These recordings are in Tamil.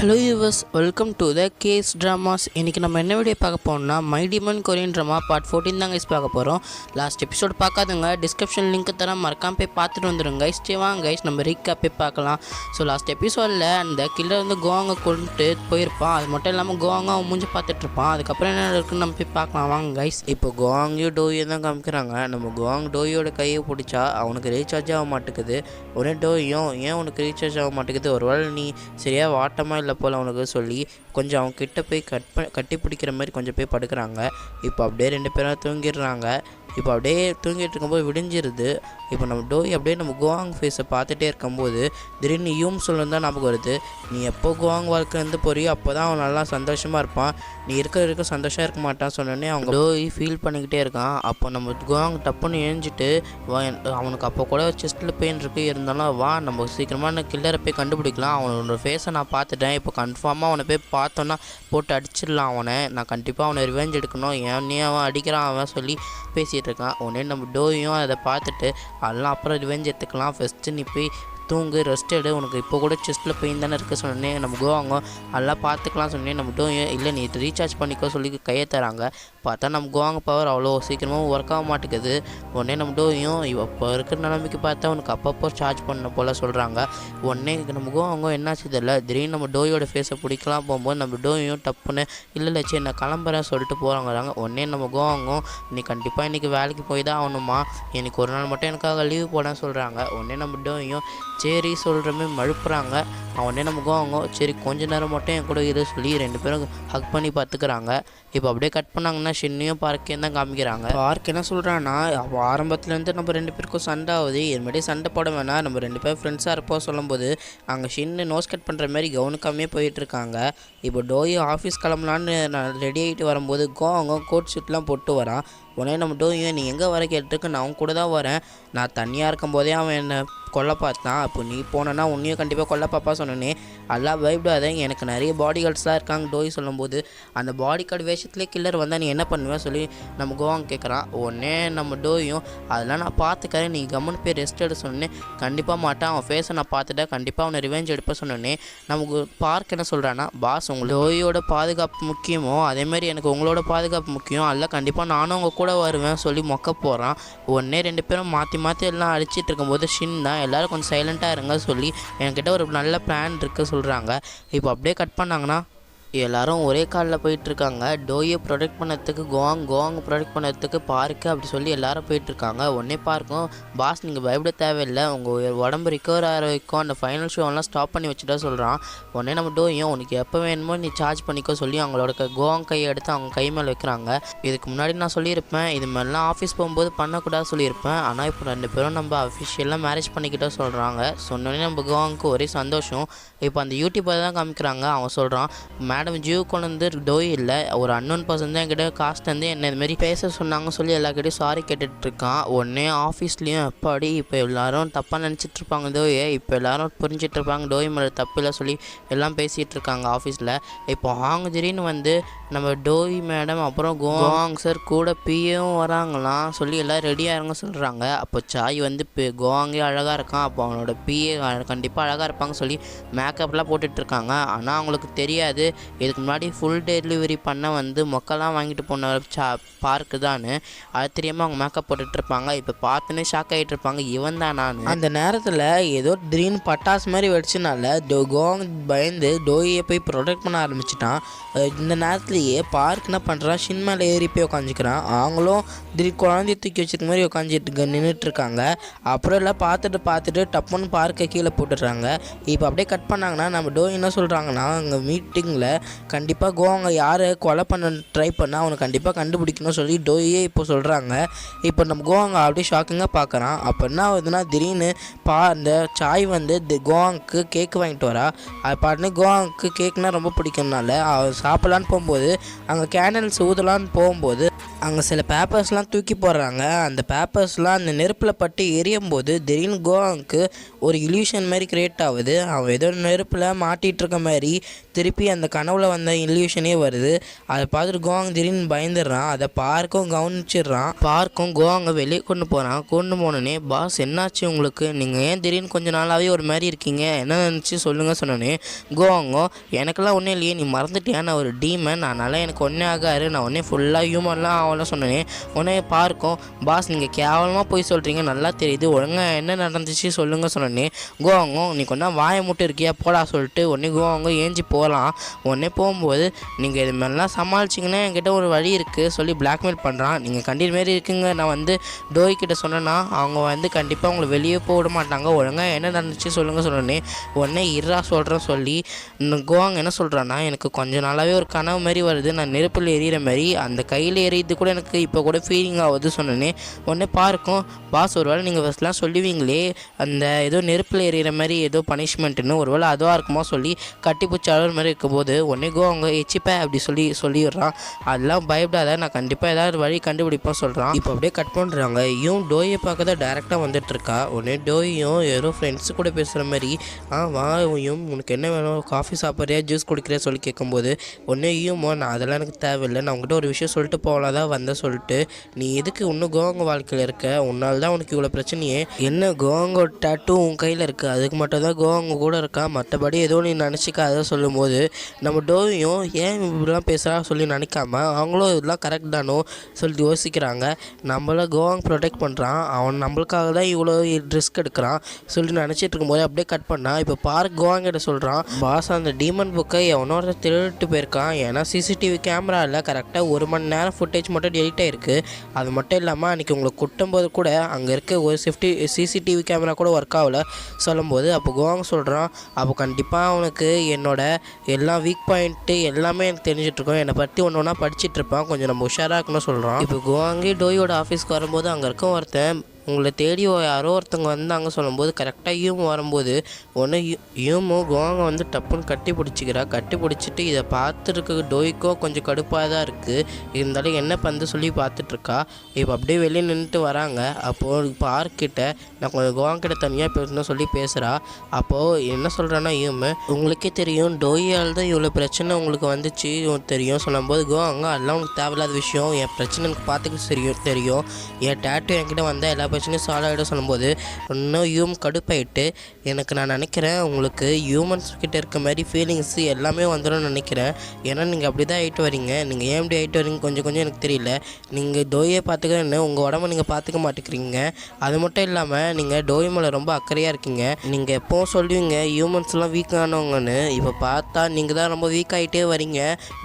Hello yours, welcome to the case dramas. இன்றைக்கி நம்ம என்ன வீடியோ பார்க்க போகிறோம்னா my demon Korean drama part 14 தான் கைஸ் பார்க்க போகிறோம். லாஸ்ட் எபிசோட் பார்க்காதுங்க, டிஸ்கிரிப்ஷன் லிங்க் தரேன், மறக்காம போய் பார்த்துட்டு வந்துடுங்க கைஸ். வாங்க கைஸ், நம்ம ரீக்காப் போய் பார்க்கலாம். ஸோ லாஸ்ட் எபிசோடில் அந்த கில்லர் வந்து கோவாங்க கொண்டுட்டு போயிருப்பான். அது மட்டும் இல்லாமல் கோவாங்க அவன் மூஞ்சி பார்த்துட்ருப்பான். அதுக்கப்புறம் என்ன இருக்குன்னு நம்ம போய் பார்க்கலாம் வாங்க கைஸ். இப்போ கோவாங்கையும் டோயும் தான் காமிக்கிறாங்க. நம்ம கோவாங் டோயோட கையை பிடிச்சா அவனுக்கு ரீசார்ஜ் ஆக மாட்டேங்குது. ஒரே டோயும் ஏன் உனக்கு ரீசார்ஜ் ஆக மாட்டேங்குது, ஒருவேளை நீ சரியாக வாட்டமாக இல்லை போல் அவனுக்கு சொல்லி கொஞ்சம் அவங்க கிட்ட போய் கட்டி பிடிக்கிற மாதிரி கொஞ்சம் போய் படுக்கிறாங்க. இப்போ அப்படியே ரெண்டு பேரும் தூங்கிடுறாங்க. இப்போ அப்படியே தூங்கிட்டு இருக்கும்போது விடிஞ்சிருது. இப்போ நம்ம டோய் அப்படியே நம்ம கோவாங் ஃபேஸை பார்த்துட்டே இருக்கும்போது திடீர்னு யூம் சொல்லணும் தான் ஞாபகம் வருது. நீ எப்போ கோவாங் வாழ்க்கை வந்து போறியோ அப்போ தான் அவன் நல்லா சந்தோஷமாக இருப்பான், நீ இருக்க சந்தோஷமாக இருக்க மாட்டான்னு சொன்னோடனே அவங்க டோய் ஃபீல் பண்ணிக்கிட்டே இருக்கான். அப்போ நம்ம கோவாங் டப்புன்னு எழுஞ்சிட்டு அவனுக்கு அப்போ கூட செஸ்ட்டில் பெயின் இருக்குது, இருந்தாலும் வா நம்ம சீக்கிரமாக கில்லரை போய் கண்டுபிடிக்கலாம், அவனோட ஃபேஸை நான் பார்த்துட்டேன், இப்போ கன்ஃபார்மாக அவனை போய் பார்த்தோன்னா போட்டு அடிச்சிடலாம் அவனை, நான் கண்டிப்பாக அவனை ரிவெஞ்ச் எடுக்கணும், ஏன்னே அவன் அடிக்கிறான் அவன் சொல்லி பேசிகிட்டு இருக்கான். உடனே நம்ம டோயும் அதை பார்த்துட்டு அதெல்லாம் அப்புறம் ரிவெஞ்ச் எடுத்துக்கலாம், ஃபஸ்ட்டு நீ போய் தூங்கு, ரெஸ்ட் எடு, உனக்கு இப்போ கூட செஸ்ட்டில் பெயின் தானே இருக்க சொன்னேன். நம்ம கோவாங்க அதெல்லாம் பார்த்துக்கலாம் சொன்னேன். நம்ம டோயும் இல்லை நீ ரீசார்ஜ் பண்ணிக்கோ சொல்லி கையை தராங்க. பார்த்தா நம்ம கோவாங்க பவர் அவ்வளோ சீக்கிரமாக ஒர்க் ஆக மாட்டேங்குது. உடனே நம்ம டோயும் இப்போ இருக்கிற நிலைமைக்கு பார்த்தா உனக்கு அப்பப்போ சார்ஜ் பண்ண போல் சொல்கிறாங்க. உடனே நம்ம கோவாங்க என்னாச்சு தெரியல, திடீர்னு நம்ம டோயோட ஃபேஸை பிடிக்கலாம் போகும்போது நம்ம டோயும் டப்புன்னு இல்லை சரி நான் கிளம்புறேன் சொல்லிட்டு போகிறாங்கிறாங்க. உடனே நம்ம கோவாங்க நீ கண்டிப்பாக இன்றைக்கி வேலைக்கு போய் தான் ஆகணுமா, எனக்கு ஒரு நாள் மட்டும் எனக்காக லீவ் போடன்னு சொல்கிறாங்க. உடனே நம்ம டோயும் சரி சொல்கிற மாதிரி மழுப்புறாங்க. அவனே நம்ம கோவாங்க சரி கொஞ்ச நேரம் மட்டும் என் கூட இரு சொல்லி ரெண்டு பேரும் ஹக் பண்ணி பார்த்துக்கிறாங்க. இப்போ அப்படியே கட் பண்ணாங்கன்னா ஷின்னியும் பார்க்கையும் தான் காமிக்கிறாங்க. பார்க் என்ன சொல்கிறான்னா ஆரம்பத்துலேருந்து நம்ம ரெண்டு பேருக்கும் சண்டை ஆகுது, இதுமாதிரி சண்டை போட வேணாம், நம்ம ரெண்டு பேரும் ஃப்ரெண்ட்ஸாக இருப்போம் சொல்லும்போது அங்கே ஷின்னு நோஸ் கட் பண்ணுற மாதிரி கவனிக்காமே போயிட்டுருக்காங்க. இப்போ டோய் ஆஃபீஸ் கிளம்பலான்னு நான் ரெடி ஆகிட்டு வரும்போது கோவாங்க கோட் ஷூட்லாம் போட்டு வரான். உடனே நம்ம டோயும் நீ எங்கே வர கேட்டுருக்கு, நான் அவன் கூட தான் வரேன், நான் தனியாக இருக்கும் போதே அவன் என்னை கொல்ல பார்த்தான், அப்போ நீ போனேன்னா உன்னையும் கண்டிப்பாக கொல்ல பாப்பா சொன்னேனே, எல்லாம் பயப்படாத, எனக்கு நிறைய பாடி கார்ட்ஸ்லாம் இருக்காங்க டோய் சொல்லும்போது அந்த பாடி கார்டு வேஷத்துலேயே கில்லர் வந்தால் நீ என்ன பண்ணுவேன் சொல்லி நம்ம கோவாங்க கேட்குறான். உடனே நம்ம டோயும் அதெல்லாம் நான் பார்த்துக்கிறேன், நீ கம்முன்னு போய் ரெஸ்ட் எடு சொன்னேன். கண்டிப்பாக மாட்டான், அவன் ஃபேஸை நான் பார்த்துட்டேன், கண்டிப்பாக அவனை ரிவெஞ்ச் எடுப்ப சொன்னோன்னே நமக்கு பார்க் என்ன சொல்கிறான்னா பாஸ் உங்களுக்கு டோயோட பாதுகாப்பு முக்கியமோ அதேமாதிரி எனக்கு உங்களோட பாதுகாப்பு முக்கியம், அதில் கண்டிப்பாக நானும் உங்கள் கூட வருவேன் சொல்லி மொக்க போகிறான். உடனே ரெண்டு பேரும் மாற்றி எல்லாம் அடிச்சிட்டு இருக்கும்போது ஷின் தான் எல்லோரும் கொஞ்சம் சைலண்ட்டாக இருங்க சொல்லி என்கிட்ட ஒரு நல்ல பிளான் இருக்குது சொல்கிறாங்க. இப்போ அப்படியே கட் பண்ணாங்கன்னா எல்லோரும் ஒரே காலில் போயிட்டுருக்காங்க. டோயை ப்ரொடெக்ட் பண்ணதுக்கு கோவாங் ப்ரொடெக்ட் பண்ணதுக்கு பார்க்கு அப்படி சொல்லி எல்லோரும் போயிட்டுருக்காங்க. உடனே பார்க்கும் பாஸ் நீங்கள் பயப்பட தேவையில்லை, உங்கள் உடம்பு ரிக்கவர் ஆகிற வரைக்கும் அந்த ஃபைனல் ஷோவெல்லாம் ஸ்டாப் பண்ணி வச்சுட்டா சொல்கிறான். உடனே நம்ம டோயும் உனக்கு எப்போ வேணுமோ நீ சார்ஜ் பண்ணிக்கோ சொல்லி அவங்களோட கோவாங் கையை எடுத்து அவங்க கை மேலே வைக்கிறாங்க. இதுக்கு முன்னாடி நான் சொல்லியிருப்பேன் இது மாதிரிலாம் ஆஃபீஸ் போகும்போது பண்ணக்கூடாது சொல்லியிருப்பேன், ஆனால் இப்போ ரெண்டு பேரும் நம்ம அஃபிஷியலாக மேரேஜ் பண்ணிக்கிட்டோம் சொல்கிறாங்க. சொன்னோடனே நம்ம கோவாங்க்கு ஒரே சந்தோஷம். இப்போ அந்த யூடியூப்பர் தான் காமிக்கிறாங்க. அவன் சொல்கிறான் மேடம் ஜியூ கொண்டு வந்து டோய் இல்லை ஒரு அன்னோன் பர்சன் தான் என்கிட்ட காஸ்ட் வந்து என்ன இதுமாரி பேச சொன்னாங்க சொல்லி எல்லாக்கிட்டையும் சாரி கேட்டுட்ருக்கான். உடனே ஆஃபீஸ்லேயும் எப்பாடி இப்போ எல்லோரும் தப்பாக நினச்சிட்ருப்பாங்க டோயை, இப்போ எல்லோரும் புரிஞ்சிட்ருப்பாங்க டோய் மேலே தப்பு இல்லை சொல்லி எல்லாம் பேசிகிட்டு இருக்காங்க ஆஃபீஸில். இப்போ திடீர்னு வந்து நம்ம டோய் மேடம் அப்புறம் கோவாங் சார் கூட பிஏவும் வராங்களாம் சொல்லி எல்லாம் ரெடியாக இருங்க சொல்கிறாங்க. அப்போ சாய் வந்து கோவாங்கே அழகாக இருக்கான், அப்போ அவனோட பிஏ கண்டிப்பாக அழகாக இருப்பாங்க சொல்லி மேக்கப்லாம் போட்டுட்ருக்காங்க. ஆனால் அவங்களுக்கு தெரியாது இதுக்கு முன்னாடி ஃபுல் டெலிவரி பண்ண வந்து மொக்கெல்லாம் வாங்கிட்டு போன பார்க்கு தான், அது தெரியாமல் அவங்க மேக்கப் போட்டுட்ருப்பாங்க. இப்போ பார்த்துன்னே ஷாக் ஆகிட்டு இருப்பாங்க இவன் தான் நான். அந்த நேரத்தில் ஏதோ திடீர்னு பட்டாசு மாதிரி வெடிச்சனால கோவாங் பயந்து டோயை போய் ப்ரொடெக்ட் பண்ண ஆரம்பிச்சிட்டான். இந்த நேரத்துலையே பார்க் என்ன பண்ணுறான் ஷின் மேலே ஏறி போய் உட்காந்துக்கிறான். அவங்களும் திடீர் குழந்தைய தூக்கி வச்சுருக்க மாதிரி உட்காந்துட்டு நின்றுட்டுருக்காங்க. அப்புறம் எல்லாம் பார்த்துட்டு டப்புன்னு பார்க்கை கீழே போட்டுடுறாங்க. இப்போ அப்படியே கட் பண்ணாங்கன்னா நம்ம டோய் என்ன சொல்கிறாங்கன்னா அங்கே மீட்டிங்கில் கண்டிப்பாக கோவாங்க யாரை கொலை பண்ண ட்ரை பண்ணால் அவனை கண்டிப்பாக கண்டுபிடிக்கணும்னு சொல்லி டோயே இப்போ சொல்கிறாங்க. இப்போ நம்ம கோவாங்க அப்படியே ஷாக்கிங்காக பார்க்குறான். அப்போ என்ன ஆகுதுன்னா திடீர்னு அந்த சாய் வந்து கோவாங்க்கு கேக்கு வாங்கிட்டு வரா. அது பாட்டுன்னு கோவாங்க்கு கேக்குனா ரொம்ப பிடிக்கும்னால அவன் சாப்பிட்லான்னு போகும்போது அங்கே கேண்டில்ஸ் ஊதலான்னு போகும்போது அங்கே சில பேப்பர்ஸ்லாம் தூக்கி போடுறாங்க. அந்த பேப்பர்ஸ்லாம் அந்த நெருப்பில் பட்டு எரியும் போது திடீர்னு கோவாங்க்கு ஒரு இல்யூஷன் மாதிரி கிரியேட் ஆகுது. அவன் ஏதோ நெருப்பில் மாட்டிகிட்டு இருக்க மாதிரி திருப்பி அந்த கனவுல வந்த இல்யூஷனே வருது. அதை பார்த்துட்டு கோவாங் திடீர்னு பயந்துடுறான். அதை பார்க்கும் கவனிச்சிடுறான். பார்க்கும் கோவாங்க வெளியே கொண்டு போகிறான். கொண்டு போனோடனே பாஸ் என்னாச்சு உங்களுக்கு, நீங்கள் ஏன் திடீர்னு கொஞ்ச நாளாகவே ஒரு மாதிரி இருக்கீங்க, என்ன நினச்சி சொல்லுங்கள் சொன்னோன்னே கோவாங்கோ எனக்கெல்லாம் ஒன்றும் இல்லையே, நீ மறந்துட்டியா, நான் ஒரு டீமன், அதனால் எனக்கு ஒன்றே ஆகாரு, நான் ஒன்றே ஃபுல்லாக ஹியூமன்லாம் ஆகலாம் சொன்னோன்னே உடனே பார்க்கும் பாஸ் நீங்கள் கேவலமாக போய் சொல்கிறீங்க, நல்லா தெரியுது, ஒழுங்காக என்ன நடந்துச்சு சொல்லுங்கள் சொன்னோன்னே கோவாங்கோ நீ கொஞ்சம் வாயை முட்டு இருக்கியா போடா சொல்லிட்டு உடனே கோவாங்கோ ஏஞ்சி போகலாம். உடனே போகும்போது நீங்கள் இது மாதிரிலாம் சமாளிச்சிங்கன்னா என்கிட்ட ஒரு வழி இருக்குது சொல்லி பிளாக்மெயில் பண்ணுறான். நீங்கள் கண்டிப்பாக மாரி இருக்குங்க, நான் வந்து டோய் கிட்ட சொன்னேன்னா அவங்க வந்து கண்டிப்பாக உங்களை வெளியே போக விட மாட்டாங்க, ஒழுங்காக என்ன நடந்துச்சு சொல்லுங்கள் சொன்னோன்னே உடனே இருறா சொல்கிறேன் சொல்லி கோவாங்க என்ன சொல்கிறான்னா எனக்கு கொஞ்ச நாளாகவே ஒரு கனவு மாதிரி வருது, நான் நெருப்பில் எரியிற மாதிரி அந்த கையில் எறியது கூட எனக்கு இப்போ கூட ஃபீலிங் ஆகுது சொன்னோன்னே உடனே பார்க்கும் பாஸ் ஒருவேளை நீங்கள் ஃபஸ்ட்லாம் சொல்லுவீங்களே அந்த ஏதோ நெருப்பில் எறிகிற மாதிரி ஏதோ பனிஷ்மெண்ட்டுன்னு ஒருவேளை அதுவாக இருக்குமோ சொல்லி கட்டிப்பூச்சி அழுகிற மாதிரி இருக்கும்போது உடனே அவங்க எச்சிப்ப அப்படி சொல்லிடுறான். அதெல்லாம் பயப்படாத, நான் கண்டிப்பாக ஏதாவது வழி கண்டுபிடிப்போம் சொல்கிறான். இப்போ அப்படியே கட் பண்ணுறாங்க. இவன் டோயை பார்க்க தான் டேரெக்டாக வந்துட்டுருக்கா. உடனே டோயும் ஏதோ ஃப்ரெண்ட்ஸு கூட பேசுகிற மாதிரி வா உனக்கு என்ன வேணும், காஃபி சாப்பிட்றியா ஜூஸ் குடிக்கிறியா சொல்லி கேட்கும்போது உடனே நான் அதெல்லாம் எனக்கு தேவையில்லை, நான் உங்கள்கிட்ட ஒரு விஷயம் சொல்லிட்டு போகலாம் தான் வந்தேன் சொல்லிட்டு நீ எதுக்கு இன்னும் கோவாங்க வாழ்க்கையில் இருக்க, உன்னால் தான் உனக்கு இவ்வளோ பிரச்சனையே, என்ன கோவாங்க டேட்டூ உன் கையில் இருக்குது அதுக்கு மட்டும் தான் கோவாங்க கூட இருக்கா, மற்றபடி ஏதோ நீ நினச்சிக்காத சொல்லும் போது நம்ம டோயும் ஏன் இப்படிலாம் பேசுகிறா சொல்லி நினைக்காம அவங்களும் இதெல்லாம் கரெக்ட் தானோ சொல்லிட்டு யோசிக்கிறாங்க. நம்மள கோவாங் ப்ரொடெக்ட் பண்ணுறான், அவன் நம்மளுக்காக தான் இவ்வளோ ரிஸ்க் எடுக்கிறான் சொல்லிட்டு நினச்சிட்டு இருக்கும்போது அப்படியே கட் பண்ணால் இப்போ பார்க் கோவாங்கிட்ட சொல்கிறான் பாஸ் அந்த டீமன் புக்கை எவனோட திருட்டு போயிருக்கான், ஏன்னா சிசிடிவி கேமராவில் கரெக்டாக 1 மணி நேரம் ஃபுட்டேஜ் மட்டும் டெலிட் ஆகிருக்கு. அது மட்டும் இல்லாமல் அன்றைக்கி உங்களுக்கு குட்டும்போது கூட அங்கே இருக்க ஒரு சிசிடிவி கேமரா கூட ஒர்க் ஆகலை சொல்லும்போது அப்போ கோவாங் சொல்கிறான் அப்போ கண்டிப்பாக அவனுக்கு என்னோட எல்லா வீக் பாயிண்ட்டு எல்லாமே எனக்கு தெரிஞ்சிட்ருக்கோம், என்னை பற்றி ஒன்று ஒன்றா படிச்சுட்ருப்பான், கொஞ்சம் நம்ம உஷாராக இருக்கணும்னு சொல்கிறான். இப்போ கோவாங்கே டோயோட ஆஃபீஸ்க்கு வரும்போது அங்கே இருக்க ஒருத்தன் உங்களை தேடி யாரோ ஒருத்தவங்க வந்தாங்க சொல்லும்போது கரெக்டாக யூம் வரும்போது ஒன்று யூமும் கோவாங்க வந்து டப்புன்னு கட்டி பிடிச்சிட்டு இதை பார்த்துருக்க டோய்க்கோ கொஞ்சம் கடுப்பாக தான் இருக்குது, இருந்தாலும் என்ன பண்ணு சொல்லி பார்த்துட்ருக்கா. இப்போ அப்படியே வெளியே நின்றுட்டு வராங்க. அப்போது பார்க்கிட்ட நான் கொஞ்சம் கோவாங்கிட்ட தனியாக பேசணும்னு சொல்லி பேசுகிறா. அப்போது என்ன சொல்கிறேன்னா யூமு உங்களுக்கே தெரியும் டோயால் தான் இவ்வளோ பிரச்சனை உங்களுக்கு வந்துச்சு தெரியும் சொல்லும்போது கோவாங்க அதெல்லாம் உங்களுக்கு தேவையில்லாத விஷயம், என் பிரச்சனை எனக்கு பார்த்துக்க தெரியும், என் டேட்டு என்கிட்ட வந்தால் எல்லா பிரச்சனையும் சால்வ் ஆகிடும் சொல்லும்போது இன்னும் ஹியூமன் கடுப்பாயிட்டு எனக்கு நான் நினைக்கிறேன் உங்களுக்கு ஹியூமன்ஸ் கிட்ட இருக்க மாதிரி ஃபீலிங்ஸ் எல்லாமே வந்துடும் நினைக்கிறேன், ஏன்னா நீங்கள் அப்படி தான் ஆகிட்டு வரீங்க, நீங்கள் ஏன் இப்படி ஆகிட்டு வரீங்க கொஞ்சம் எனக்கு தெரியல, நீங்கள் டோயை பார்த்துக்கிறேன்னு உங்கள் உடம்பை நீங்கள் பார்த்துக்க மாட்டேங்கிறீங்க, அது மட்டும் இல்லாமல் நீங்கள் டோய் மேலே ரொம்ப அக்கறையாக இருக்கீங்க, நீங்கள் எப்போவும் சொல்லுவீங்க ஹியூமன்ஸ்லாம் வீக் ஆனவங்கன்னு, இப்போ பார்த்தா நீங்கள் தான் ரொம்ப வீக் ஆகிட்டே வரீங்க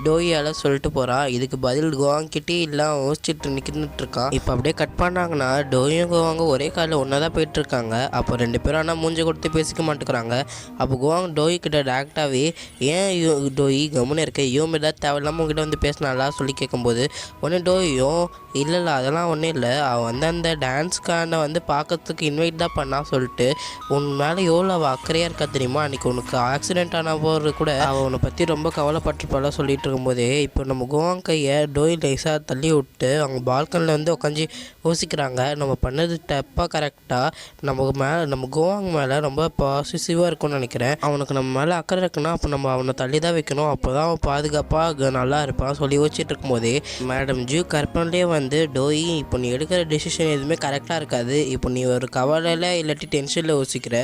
டோயால் சொல்லிட்டு போகிறா. இதுக்கு பதில் கோவாங்கிட்டே இல்லை யோசிச்சுட்டு நிற்கிட்டு இருக்கான். இப்போ அப்படியே கட் பண்ணாங்கன்னா டோயும் கோவாங்க ஒரே காலில் ஒன்றா தான் போயிட்டுருக்காங்க. அப்போ 2 பேரும் ஆனால் மூஞ்சி கொடுத்து பேசிக்க மாட்டேங்கிறாங்க. அப்போ கோவாங்க டோய் கிட்ட டேரெக்டாகவே ஏன் டோய் கம்முன்னு இருக்க யூம் ஏதாவது தேவையில்லாமல் உங்ககிட்ட வந்து பேசினாலா சொல்லி கேட்கும்போது உடனே டோயும் இல்லை அதெல்லாம் ஒன்றும் இல்லை, அவள் வந்து அந்த டான்ஸ்கான வந்து பார்க்கறதுக்கு இன்வைட் தான் பண்ணா சொல்லிட்டு உன் மேலே எவ்வளோ அவள் அக்கறையாக இருக்கா தெரியுமா, அன்றைக்கி உனக்கு ஆக்சிடென்ட் ஆன போது கூட அவள் உன்னை பற்றி ரொம்ப கவலைப்பட்டிருப்பாளா சொல்லிட்டு இருக்கும்போதே இப்போ நம்ம கோவாங் கையை டோய் லைஸாக தள்ளி விட்டு அவங்க பால்கனில் வந்து உட்காந்து யோசிக்கிறாங்க நம்ம பண்ணது தப்பாக கரெக்டாக நம்ம கோவாங் மேலே ரொம்ப பாசிட்டிவாக இருக்கும்னு நினைக்கிறேன், அவனுக்கு நம்ம மேலே அக்கறை இருக்குன்னா அப்போ நம்ம அவனை தள்ளி தான் வைக்கணும், அப்போ தான் அவன் பாதுகாப்பாக நல்லா இருப்பான் சொல்லி யோசிச்சுட்டு இருக்கும்போதே மேடம் ஜூ கற்பன்லேயே வந்து டோய் இப்போ நீ எடுக்கிற டெசிஷன் எதுவுமே கரெக்டாக இருக்காது, இப்போ நீ ஒரு கவலையில் இல்லாட்டி டென்ஷனில் யோசிக்கிற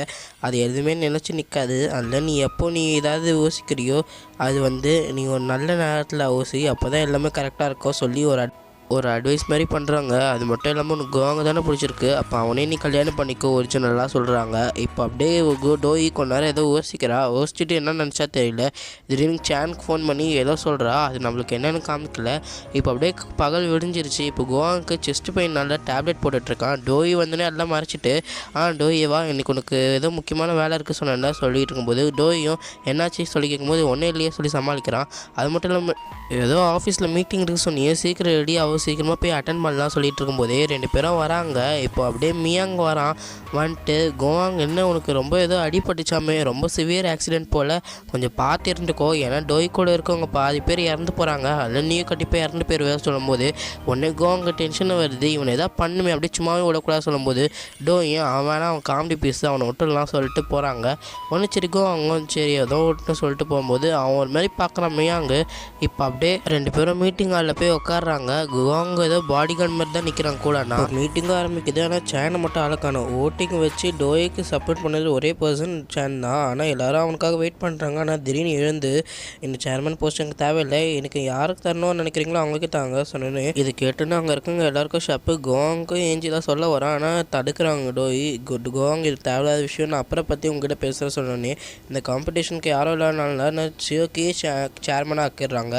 அது எதுவுமே நினச்சி நிற்காது, அதில் நீ எப்போ நீ ஏதாவது யோசிக்கிறியோ அது வந்து நீ ஒரு நல்ல நேரத்தில் யோசி அப்போ தான் எல்லாமே கரெக்டாக இருக்கும் சொல்லி ஒரு அட்வைஸ் மாதிரி பண்ணுறாங்க. அது மட்டும் இல்லாமல் உனக்கு கோவாங்க தானே பிடிச்சிருக்கு, அப்போ அவனே நீ கல்யாணம் பண்ணிக்கோ ஒரிஜினலாக சொல்கிறாங்க. இப்போ அப்படியே டோய் கொஞ்ச நேரம் ஏதோ யோசிச்சுட்டு என்ன நினச்சா தெரியல, திடீர்னு சானுக்கு ஃபோன் பண்ணி ஏதோ சொல்கிறா, அது நம்மளுக்கு என்னென்னு காமிக்கல. இப்போ அப்படியே பகல் விடிஞ்சிருச்சு. இப்போ கோவாங்க செஸ்ட் பெயின் நல்லா டேப்லெட் போட்டுட்ருக்கான். டோய் வந்தோடனே எல்லாம் மறைச்சிட்டு டோயேவா இன்னைக்கு உனக்கு ஏதோ முக்கியமான வேலை இருக்குது சொன்னா சொல்லிட்டு இருக்கும்போது டோயும் என்னாச்சு சொல்லி கேட்கும்போது ஒன்றே இல்லையே சொல்லி சமாளிக்கிறான். அது மட்டும் இல்லாமல் ஏதோ ஆஃபீஸில் மீட்டிங் இருக்குது சொன்னியே சீக்கிரம் ரெடி சீக்கிரமாக போய் அட்டன் பண்ணலாம் சொல்லிட்டு இருக்கும்போதே 2 பேரும் வராங்க. இப்போ அப்படியே மியாங் வரான். வந்துட்டு கோவாங் என்ன உனக்கு ரொம்ப ஏதோ அடிபட்டுச்சாமே, ரொம்ப சிவியர் ஆக்சிடென்ட் போல், கொஞ்சம் பார்த்து இருந்துக்கோ, ஏன்னா டோய் கூட இருக்கவங்க பாதி பேர் இறந்து போகிறாங்க, அதில் நீயும் கண்டிப்பாக இறந்து போயிருவே சொல்லும்போது உடனே கோவாங்க டென்ஷன் வருது. இவனை எதாவது பண்ணுமே அப்படியே சும்மாவே விடக்கூடாது சொல்லும்போது டோய் அவன் காமெடி பீஸ் அவனை விட்டுலாம் சொல்லிட்டு போகிறாங்க. ஒன்று சரி கோவாங்க சரி ஏதோ விட்டுன்னு சொல்லிட்டு போகும்போது அவன் ஒரு மாதிரி பார்க்குறான் மியாங்கு. இப்போ அப்படியே 2 பேரும் மீட்டிங் ஹாலில் போய் உட்காடுறாங்க. கோவாங்க ஏதோ பாடி கார்டு மாதிரி தான் நிற்கிறாங்க கூடனா. மீட்டிங்கும் ஆரம்பிக்குது. ஆனால் சேனை மட்டும் ஆளுக்கான ஓட்டிங் வச்சு டோய்க்கு சப்போர்ட் பண்ணது ஒரே பர்சன் சேன் தான். ஆனால் எல்லாரும் அவனுக்காக வெயிட் பண்ணுறாங்க. ஆனால் திடீர்னு எழுந்து இந்த சேர்மன் போஸ்ட் எனக்கு தேவையில்லை, எனக்கு யாருக்கு தரணும்னு நினைக்கிறீங்களோ அவங்களுக்கு தாங்க சொன்னேன்னு. இது கேட்டுன்னு அங்கே இருக்கவங்க எல்லாருக்கும் ஷப்பு கோவாங்கும் ஏஞ்சி தான் சொல்ல வரான். ஆனால் தடுக்கிறாங்க டோய். கோவாங் இது தேவையில்லாத விஷயம், நான் அப்புறம் பற்றி உங்ககிட்ட பேசுகிற சொன்னோன்னே இந்த காம்படிஷனுக்கு யாரும் இல்லாதனால நான் சியோக்கே சேர்மனாக ஆக்கிடுறாங்க.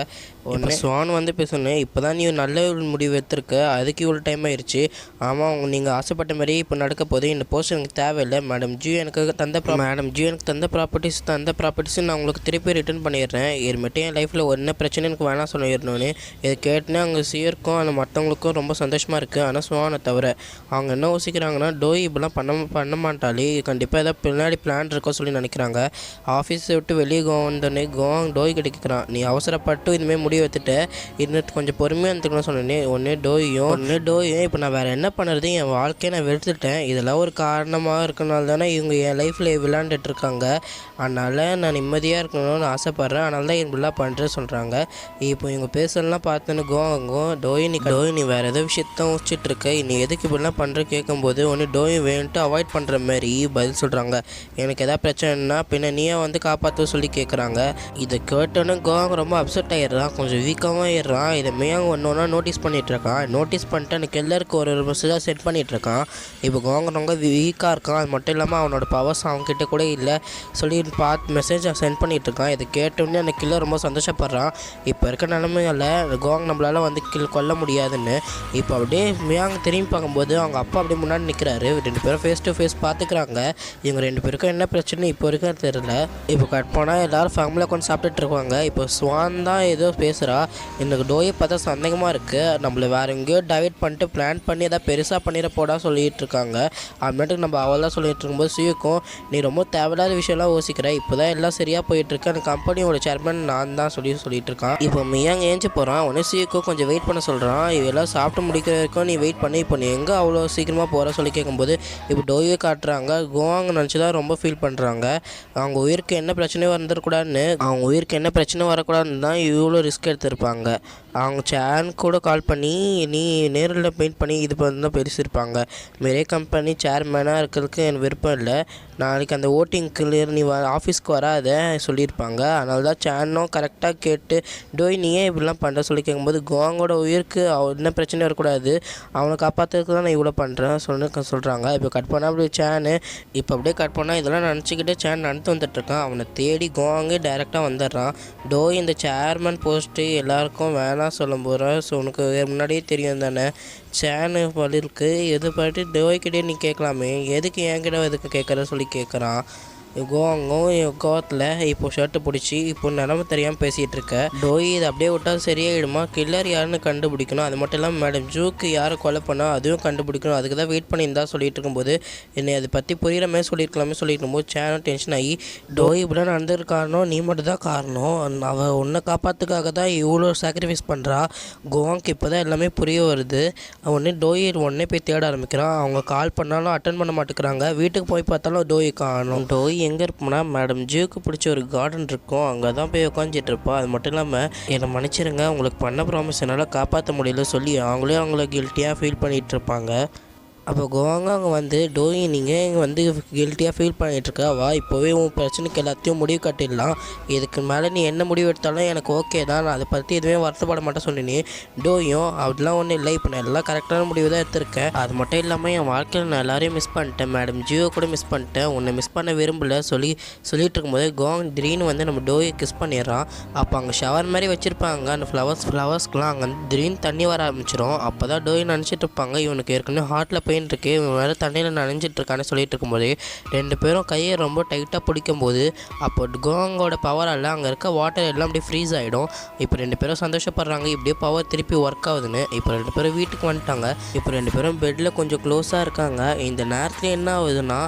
உடனே ஸ்வான் வந்து பேசணும், இப்போ தான் நீ நல்ல முடிவு எடுத்திருக்க, அதுக்கு இவ்வளோ டைம் ஆயிடுச்சு. ஆமாம் நீங்கள் ஆசைப்பட்ட மாதிரி இப்போ நடக்க போது, இந்த போஸ்ட் எனக்கு தேவையில்லை, மேடம் ஜி எனக்கு தந்த ப்ராப்பர்ட்டிஸ் நான் உங்களுக்கு திருப்பி ரிட்டர்ன் பண்ணிடுறேன், இது மட்டும் என் லைஃப்பில் என்ன பிரச்சனை எனக்கு வேணாம் சொல்லிடணும்னு. இதை கேட்டுன்னு அங்கே சியருக்கும் அந்த மற்றவங்களுக்கும் ரொம்ப சந்தோஷமாக இருக்குது. ஆனால் ஸ்வானை தவிர அவங்க என்ன யோசிக்கிறாங்கன்னா டோய் இப்படிலாம் பண்ண மாட்டாளே, கண்டிப்பாக ஏதாவது பின்னாடி பிளான் இருக்கோ சொல்லி நினைக்கிறாங்க. ஆஃபீஸை விட்டு வெளியே வந்தோடனே கோவாங் டோய் கிடைக்கிறான். நீ அவசரப்பட்டு இதுமாரி முடிவு எடுத்துட்டு இன்னும் கொஞ்சம் பொறுமையாக இருந்துக்கணும்னு சொன்னேன். ஒன்று டோயும் இப்போ நான் வேறு என்ன பண்ணுறது, என் வாழ்க்கையை நான் வெறுத்துட்டேன், இதெல்லாம் ஒரு காரணமாக இருக்கனால தானே இவங்க என் லைஃப்பில் விளையாண்டுட்டு இருக்காங்க, அதனால் நான் நிம்மதியாக இருக்கணும்னு ஆசைப்பட்றேன், அதனால தான் இப்படிலாம் பண்ணுறேன்னு சொல்கிறாங்க. இப்போ இவங்க பேசலாம் பார்த்தோன்னு கோவாங்கும் டோய் நீ வேறு ஏதோ விஷயத்தான் வச்சுட்ருக்க, நீ எதுக்கு இப்படிலாம் பண்ணுற கேட்கும்போது ஒன்று டோய் வேணுட்டு அவாய்ட் பண்ணுற மாதிரி பதில் சொல்கிறாங்க. எனக்கு எதாவது பிரச்சனைனா பின்ன நீயே வந்து காப்பாற்ற சொல்லி கேட்குறாங்க. இதை கேட்டோன்னு கோவாங் ரொம்ப அப்செட் ஆகிடுறான், கொஞ்சம் வீக்காகவும் ஏறுறான். இதை மியாங் ஒன்று நோட்டீஸ் பண்ணிகிட்ருக்கான். நோட்டீஸ் பண்ணிட்டு எனக்கு எல்லாருக்கும் ஒரு மெசேஜாக சென்ட் பண்ணிகிட்ருக்கான். இப்போ கோவாங் ரொம்ப வீக்காக இருக்கான். அது மட்டும் இல்லாமல் அவனோட பவர்ஸ் அவங்ககிட்ட கூட இல்லை சொல்லி மெசேஜை சென்ட் பண்ணிகிட்ருக்கான். இதை கேட்டோடனே அந்த கில்லர் ரொம்ப சந்தோஷப்படுறான். இப்போ இருக்க நிலைமையில் கோவாங் நம்மளால் வந்து கொல்ல முடியாதுன்னு. இப்போ அப்படியே மியாங் திரும்பி பார்க்கும்போது அவங்க அப்பா அப்படியே முன்னாடி நிற்கிறாரு. 2 பேரும் ஃபேஸ் டு ஃபேஸ் பார்த்துக்கிறாங்க. இவங்க 2 பேருக்கும் என்ன பிரச்சனை இப்போ இருக்க தெரியல. இப்போ கட் போனால் எல்லோரும் ஃபேமிலியாக உட்காந்து சாப்பிட்டுட்டு இருக்காங்க. இப்போ ஸ்வான் தான் ஏதோ பேசுகிறா. எனக்கு டோயை பார்த்தா சந்தேகமாக இருக்குது, நம்மளை வேறு எங்கேயோ டைவர்ட் பண்ணிட்டு பிளான் பண்ணி எதாவது பெருசாக பண்ணிட போடா சொல்லிகிட்டு இருக்காங்க. அதுமாட்டுக்கு நம்ம அவள் தான் சொல்லிகிட்டு இருக்கும்போது சியூக்கும் நீ ரொம்ப தேவையில்லாத விஷயம்லாம் யோசிக்கிற, இப்போ தான் எல்லாம் சரியாக போயிட்டுருக்கு, அந்த கம்பெனியோட சேர்மன் நான் தான் சொல்லிட்டு இருக்கான். இப்போ மியாங் ஏஞ்சி போகிறான். உடனே சியூக்கும் கொஞ்சம் வெயிட் பண்ண சொல்கிறான். இவெல்லாம் சாப்பிட்டு முடிக்கிற வரைக்கும் நீ வெயிட் பண்ணி இப்போ நீ எங்கே அவ்வளோ சீக்கிரமாக போகிற சொல்லி கேட்கும்போது இப்போ டோயே காட்டுறாங்க. கோவாங்க நினச்சி தான் ரொம்ப ஃபீல் பண்ணுறாங்க. அவங்க உயிருக்கு என்ன பிரச்சனையும் வரக்கூடாதுன்னு தான் இவ்வளோ ரிஸ்க் எடுத்திருப்பாங்க. அவங்க சேன் கூட கால் பண்ணி நீ நேரில் மீட் பண்ணி இது பண்ணி தான் பேசியிருப்பாங்க. மேரே கம்பெனி சேர்மேனாக இருக்கிறதுக்கு எனக்கு விருப்பம் இல்லை, நாளைக்கு அந்த ஓட்டிங்க்கு நீ ஆஃபீஸ்க்கு வராத சொல்லியிருப்பாங்க. அதனால தான் சேனும் கரெக்டாக கேட்டு டோய் நீ ஏன் இப்படிலாம் பண்ணுற சொல்லி கேட்கும்போது கோவாங்கோட உயிருக்கு என்ன பிரச்சனையும் வரக்கூடாது, அவனை காப்பாற்றுறதுக்கு தான் நான் இவ்வளோ பண்ணுறேன் சொல்கிறாங்க. இப்போ கட் பண்ணால் அப்படி சேனு இப்போ அப்படியே கட் பண்ணால் இதெல்லாம் நினச்சிக்கிட்டு சேன் நடந்து வந்துட்டுருக்கான். அவனை தேடி கோவாங்கே டைரெக்டாக வந்துடுறான். டோய் இந்த சேர்மன் போஸ்ட்டு எல்லாருக்கும் வேணாம் சொல்லும் போகிறேன், ஸோ உனக்கு முன்னாடியே தெரியும் தானே சேனு பதிலுக்கு எது பாட்டு டோய்கிட்டே நீ கேட்கலாமே, எதுக்கு என்கிட்ட எதுக்கு கேட்குற சொல்லி கேட்குறான். கோவாங்கும் கோவத்தில் இப்போ ஷர்ட்டு பிடிச்சி இப்போ நிலமை தெரியாமல் பேசிகிட்டு இருக்க. டோய் இதை அப்படியே விட்டால் சரியாயிடுமா, கில்லர் யாருன்னு கண்டுபிடிக்கணும், அது மட்டும் இல்லாமல் மேடம் ஜூக்கு யாரை கொலை பண்ணால் அதுவும் கண்டுபிடிக்கணும், அதுக்கு தான் வெயிட் பண்ணியிருந்தா சொல்லிட்டு இருக்கும்போது என்னை அதை பற்றி புரிகிற மாதிரி சொல்லியிருக்கலாமே சொல்லிட்டு இருக்கும்போது சேனல் டென்ஷன் ஆகி டோய் இப்படிலாம் நடந்திருக்கானோ நீ மட்டும் தான் காரணம், அவள் உன்னை காப்பாற்றுக்காக தான் இவ்வளோ சாக்ரிஃபைஸ் பண்ணுறா. கோவாங்க்கு இப்போ தான் எல்லாமே புரிய வருது. உடனே டோய் உடனே போய் தேட ஆரம்பிக்கிறான். அவங்க கால் பண்ணாலும் அட்டன் பண்ண மாட்டேங்கிறாங்க. வீட்டுக்கு போய் பார்த்தாலும் டோய் காணும். டோய் எங்கே இருப்போம்னா மேடம் ஜியோக்கு பிடிச்ச ஒரு கார்டன் இருக்கும், அங்கே தான் போய் உட்காந்துட்டு இருப்பா. அது மட்டும் இல்லாமல் என்னை மன்னிச்சிருங்க, உங்களுக்கு பண்ண ப்ராமிஸ் என்னால் காப்பாற்ற முடியல சொல்லி அவங்கள கில்ட்டியாக ஃபீல் பண்ணிகிட்டு இருப்பாங்க. அப்போ கோவாங்க அவங்க வந்து டோய் நீங்கள் இங்கே வந்து கில்ட்டியாக ஃபீல் பண்ணிகிட்ருக்கா, வா இப்போவே உன் பிரச்சனைக்கு எல்லாத்தையும் முடிவு கட்டிடலாம், இதுக்கு மேலே நீ என்ன முடிவு எடுத்தாலும் எனக்கு ஓகே தான், நான் அதை பற்றி எதுவுமே வருத்தப்பட மாட்டேன் சொன்னேன். டோயும் அப்படிலாம் ஒன்றும் இல்லை, இப்போ நான் எல்லாம் கரெக்டான முடிவு தான் எடுத்திருக்கேன், அது மட்டும் இல்லாமல் என் வாழ்க்கையில் நான் எல்லாரையும் மிஸ் பண்ணிட்டேன், மேடம் ஜியோ கூட மிஸ் பண்ணிட்டேன், உன்னை மிஸ் பண்ண விரும்பலை சொல்லிட்டு இருக்கும்போது கோவாங் திடீர்னு வந்து நம்ம டோயை கிஸ் பண்ணிடுறான். அப்போ அங்கே ஷவர் மாதிரி வச்சுருப்பாங்க, அந்த ஃப்ளவர்ஸ்க்குலாம் அங்கே வந்து திடீர்னு தண்ணி வர ஆரம்பிச்சிடும். அப்போ தான் டோய் நினச்சிட்டு இருப்பாங்க இவனுக்கு ஏற்கனவே ஹார்ட்டில் அப்படின்னு இருக்கு. இவன் வேறு தண்ணியில் நனைஞ்சிட்டு இருக்கான்னு சொல்லிட்டு இருக்கும்போது 2 பேரும் கையை ரொம்ப டைட்டாக பிடிக்கும் போது அப்போ கோவாங்கோட பவரால் அங்கே இருக்க வாட்டர் எல்லாம் அப்படியே ஃப்ரீஸ் ஆகிடும். இப்போ 2 பேரும் சந்தோஷப்படுறாங்க, இப்படியே பவர் திருப்பி ஒர்க் ஆகுதுன்னு. இப்போ 2 பேரும் வீட்டுக்கு வந்துட்டாங்க. இப்போ 2 பேரும் பெட்டில் கொஞ்சம் க்ளோஸாக இருக்காங்க. இந்த நேரத்தில் என்ன ஆகுதுன்னா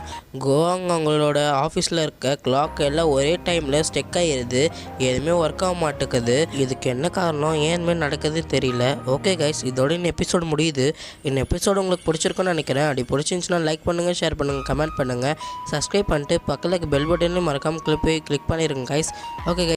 கோவாங்க அவங்களோட ஆஃபீஸில் இருக்க கிளாக் எல்லாம் ஒரே டைமில் ஸ்டெக் ஆகிடுது, எதுவுமே ஒர்க் ஆக மாட்டேங்குது. இதுக்கு என்ன காரணம், ஏன் மாதிரி நடக்குது தெரியல. ஓகே கைஸ், இதோட இந்த எபிசோடு முடியுது. இந்த எபிசோடு உங்களுக்கு பிடிச்சிருக்குன்னு நினைக்கிறேன். அப்படி பிடிச்சிருந்துச்சுன்னா லைக் பண்ணுங்கள், ஷேர் பண்ணுங்கள், கமெண்ட் பண்ணுங்கள், சப்ஸ்கிரைப் பண்ணிட்டு பக்கத்தில் பெல் பட்டன்லையும் மறக்காமல் போய் கிளிக் பண்ணிடுங்க கைஸ். ஓகே.